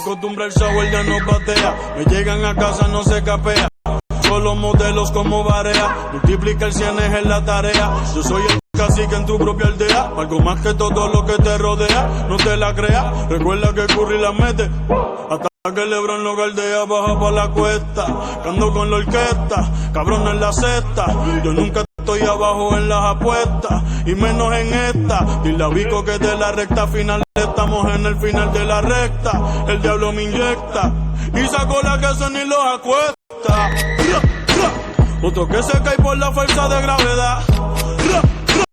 Acostumbra el shower, ya no patea. Me llegan a casa, no se capea. Solo modelos como Barea. Multiplica el 100 es la tarea. Yo soy el cacique en tu propia aldea. Algo más que todo lo que te rodea. No te la creas. Recuerda que Curry la mete. Hasta que LeBron lo galdea. Baja pa' la cuesta. Ando con la orquesta. Cabrón en la cesta. Yo nunca estoy abajo en las apuestas. Y menos en esta. Dile a Vico que de la recta final. Estamos en el final de la recta. El diablo me inyecta. Y saco la que se ni los acuesta. Otro que se cae por la fuerza de gravedad.